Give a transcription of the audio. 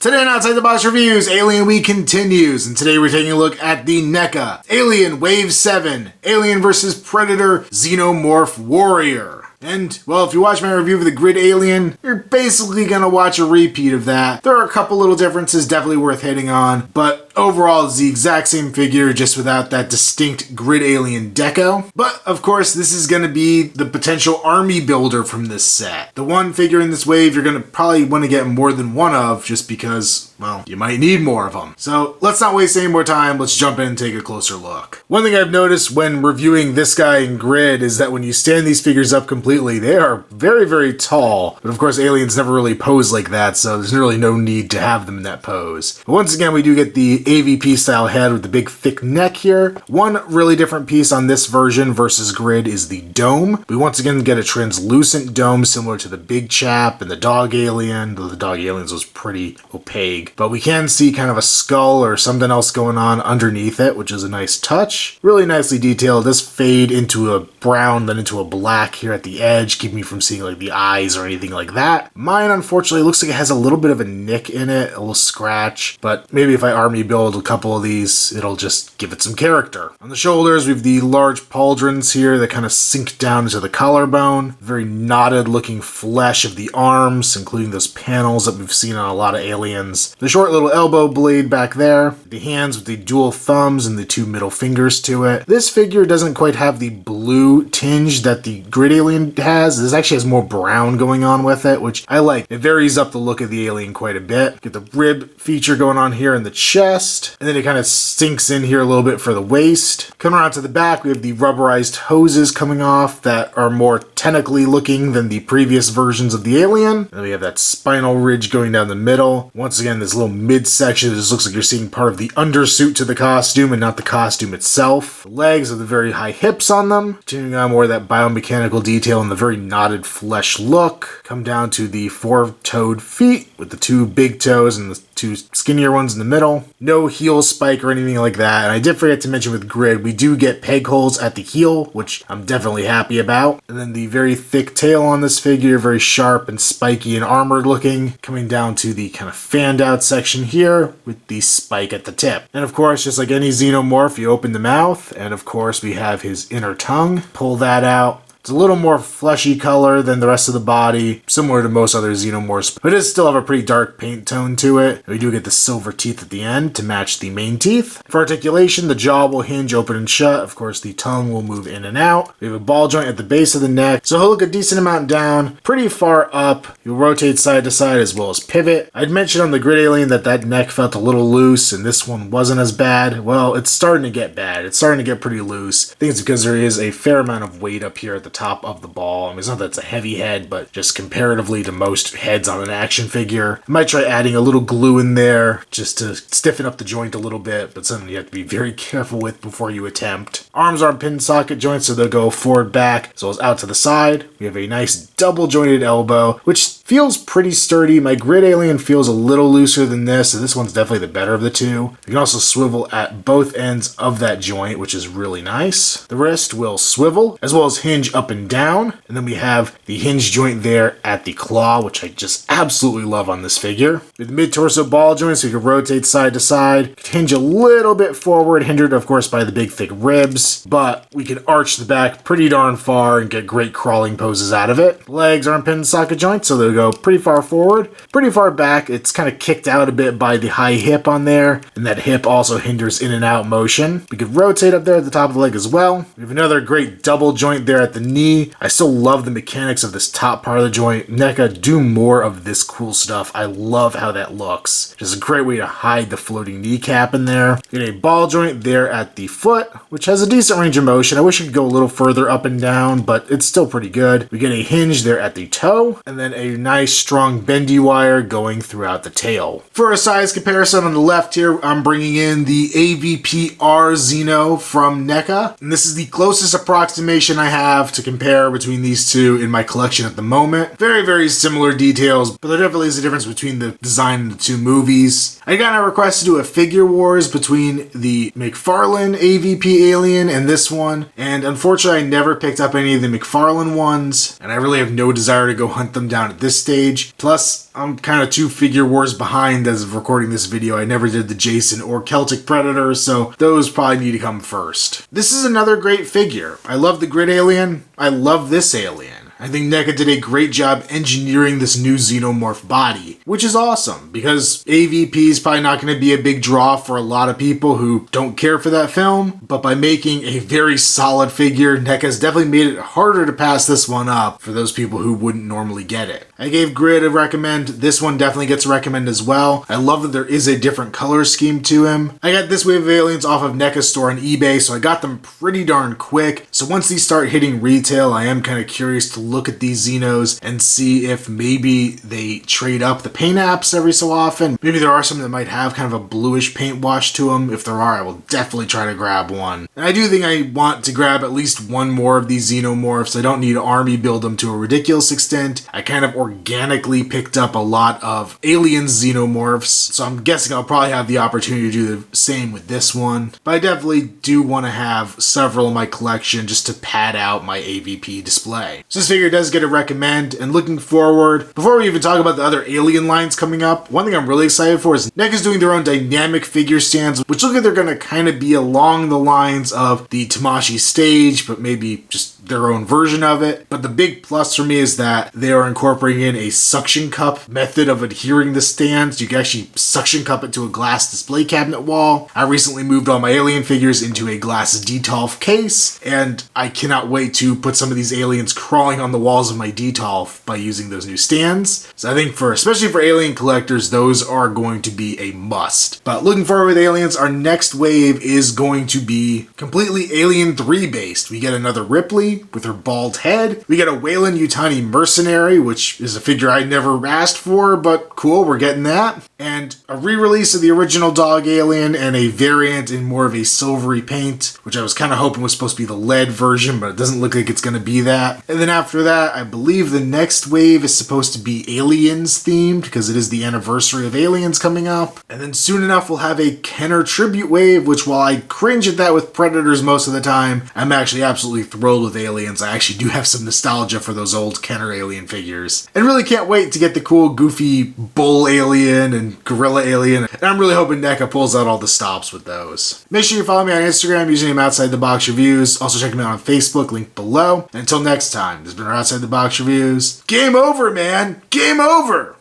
Today on Outside the Box Reviews, Alien Week continues, and today we're taking a look at the NECA Alien Wave 7 Alien vs. Predator Xenomorph Warrior. And, well, if you watch my review of the Grid Alien, you're basically gonna watch a repeat of that. There are a couple little differences definitely worth hitting on, but overall it's the exact same figure, just without that distinct Grid Alien deco. But, of course, this is gonna be the potential army builder from this set. The one figure in this wave you're gonna probably want to get more than one of, just because, well, you might need more of them. So, let's not waste any more time, let's jump in and take a closer look. One thing I've noticed when reviewing this guy in Grid is that when you stand these figures up completely, they are very, very tall. But of course, aliens never really pose like that, so there's really no need to have them in that pose. But once again, we do get the AVP style head with the big thick neck here. One really different piece on this version versus Grid is the dome. We once again get a translucent dome similar to the big chap and the dog alien, though the dog aliens was pretty opaque. But we can see kind of a skull or something else going on underneath it, which is a nice touch. Really nicely detailed. It does fade into a brown, then into a black here at the edge, keeping me from seeing like the eyes or anything like that. Mine, unfortunately, looks like it has a little bit of a nick in it, a little scratch, but maybe if I army build a couple of these, it'll just give it some character. On the shoulders, we have the large pauldrons here that kind of sink down into the collarbone. Very knotted looking flesh of the arms, including those panels that we've seen on a lot of aliens. The short little elbow blade back there. The hands with the dual thumbs and the two middle fingers to it. This figure doesn't quite have the blue tinge that the Grid Alien has. This actually has more brown going on with it, which I like. It varies up the look of the alien quite a bit. Get the rib feature going on here in the chest, and then it kind of sinks in here a little bit for the waist. Coming around to the back, we have the rubberized hoses coming off that are more tentacly looking than the previous versions of the alien. And we have that spinal ridge going down the middle. Once again, this little midsection, it just looks like you're seeing part of the undersuit to the costume and not the costume itself. The legs have the very high hips on them, continuing on more of that biomechanical detail and the very knotted flesh look. Come down to the four-toed feet with the two big toes and the two skinnier ones in the middle. No heel spike or anything like that. And I did forget to mention with Grid, we do get peg holes at the heel, which I'm definitely happy about. And then the very thick tail on this figure, very sharp and spiky and armored looking, coming down to the kind of fanned out section here with the spike at the tip. And of course, just like any xenomorph, you open the mouth, and of course we have his inner tongue. Pull that out. It's a little more fleshy color than the rest of the body, similar to most other xenomorphs, but it does still have a pretty dark paint tone to it. We do get the silver teeth at the end to match the main teeth. For articulation, the jaw will hinge open and shut. Of course, the tongue will move in and out. We have a ball joint at the base of the neck, so he'll look a decent amount down, pretty far up. He'll rotate side to side as well as pivot. I'd mentioned on the Grid Alien that neck felt a little loose, and this one wasn't as bad. Well, it's starting to get bad. It's starting to get pretty loose. I think it's because there is a fair amount of weight up here at the top of the ball. I mean, it's not that it's a heavy head, but just comparatively to most heads on an action figure. I might try adding a little glue in there just to stiffen up the joint a little bit, but something you have to be very careful with before you attempt. Arms are pin socket joints, so they'll go forward, back, as well as out to the side. We have a nice double jointed elbow, which feels pretty sturdy. My Grid Alien feels a little looser than this, so this one's definitely the better of the two. You can also swivel at both ends of that joint, which is really nice. The wrist will swivel, as well as hinge up and down. And then we have the hinge joint there at the claw, which I just absolutely love on this figure. With the mid-torso ball joint, so you can rotate side to side. Hinge a little bit forward, hindered of course by the big thick ribs, but we can arch the back pretty darn far and get great crawling poses out of it. Legs are in pin socket joints, so they'll go pretty far forward, pretty far back. It's kind of kicked out a bit by the high hip on there, and that hip also hinders in and out motion. We could rotate up there at the top of the leg as well. We have another great double joint there at the knee. I still love the mechanics of this top part of the joint. NECA, do more of this cool stuff. I love how that looks. Just a great way to hide the floating kneecap in there. Get a ball joint there at the foot, which has a decent range of motion. I wish it could go a little further up and down, but it's still pretty good. We get a hinge there at the toe, and then a nice strong bendy wire going throughout the tail. For a size comparison on the left here, I'm bringing in the AVP-R Xeno from NECA, and this is the closest approximation I have to compare between these two in my collection at the moment. Very, very similar details, but there definitely is a difference between the design and the two movies. I got a request to do a figure wars between the McFarlane AVP Alien and this one, and unfortunately I never picked up any of the McFarlane ones, and I really have no desire to go hunt them down at this this stage. Plus, I'm kind of 2 figure wars behind as of recording this video. I never did the Jason or Celtic Predator, so those probably need to come first. This is another great figure. I love the Grid Alien. I love this alien. I think NECA did a great job engineering this new Xenomorph body, which is awesome because AVP is probably not going to be a big draw for a lot of people who don't care for that film, but by making a very solid figure, NECA's definitely made it harder to pass this one up for those people who wouldn't normally get it. I gave Grid a recommend. This one definitely gets a recommend as well. I love that there is a different color scheme to him. I got this wave of aliens off of NECA's store on eBay, so I got them pretty darn quick. So once these start hitting retail, I am kind of curious to look at these Xenos and see if maybe they trade up the paint apps every so often. Maybe there are some that might have kind of a bluish paint wash to them. If there are, I will definitely try to grab one. And I do think I want to grab at least one more of these Xenomorphs. I don't need to army build them to a ridiculous extent. I kind of organically picked up a lot of Alien Xenomorphs, so I'm guessing I'll probably have the opportunity to do the same with this one. But I definitely do want to have several in my collection just to pad out my AVP display. So this figure does get a recommend, and looking forward, before we even talk about the other alien lines coming up, one thing I'm really excited for is NECA's doing their own dynamic figure stands, which look like they're going to kind of be along the lines of the Tamashii stage, but maybe just their own version of it. But the big plus for me is that they are incorporating in a suction cup method of adhering the stands. You can actually suction cup it to a glass display cabinet wall. I recently moved all my alien figures into a glass Detolf case, and I cannot wait to put some of these aliens crawling on the walls of my Detolf by using those new stands. So I think especially for alien collectors, those are going to be a must. But looking forward with aliens, our next wave is going to be completely Alien 3 based. We get another Ripley with her bald head. We get a Weyland Yutani Mercenary, which is a figure I never asked for, but cool, we're getting that. And a re-release of the original Dog Alien and a variant in more of a silvery paint, which I was kind of hoping was supposed to be the lead version, but it doesn't look like it's going to be that. And then after that, I believe the next wave is supposed to be Aliens themed because it is the anniversary of Aliens coming up. And then soon enough, we'll have a Kenner tribute wave, which while I cringe at that with Predators most of the time, I'm actually absolutely thrilled with Aliens. I actually do have some nostalgia for those old Kenner Alien figures. And really can't wait to get the cool, goofy Bull Alien and Gorilla Alien. And I'm really hoping NECA pulls out all the stops with those. Make sure you follow me on Instagram using Outside the Box Reviews. Also check me out on Facebook, link below. And until next time, this has been our Outside the Box Reviews. Game over, man! Game over!